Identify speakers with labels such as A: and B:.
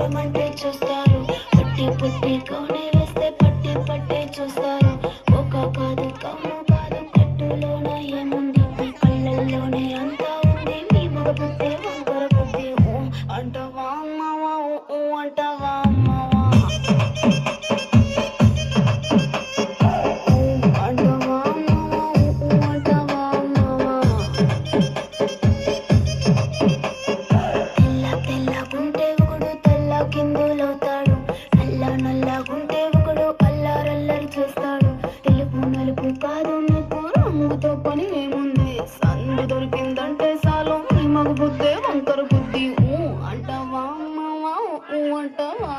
A: చూడమంటే చూస్తారు, పుట్టి పుట్టి కోనే వేస్తే పట్టి పట్టి చూస్తారు. ఒక కాదు కమ్ము కాదు కట్టులోన ఏముంది, మీ కళ్ళల్లోనే అంతా ఉంది, మీ మగ బుద్ధి వంకర బుద్ధి. ఊ అంటావా అమ్మవా, ఊ అంటావా అమ్మవా, ఊ అంటావా అమ్మవా, ఊ అంటావా అమ్మవా. తెల్ల తెల్లగుంటే ఒకడు తెల్ల కిందులవుతాడు, నల్ల నల్లగుంటే ఒకడు అల్లారల్లరి చేస్తాడు. తెలుపు నలుపు కాదు నీకు రంగుతో పని ఏముంది, సందు దొరికిందంటే చాలు ఈ మగ బుద్ధే వంకర బుద్ధి. ఊ అంటావా అమ్మవా, ఊ అంటావా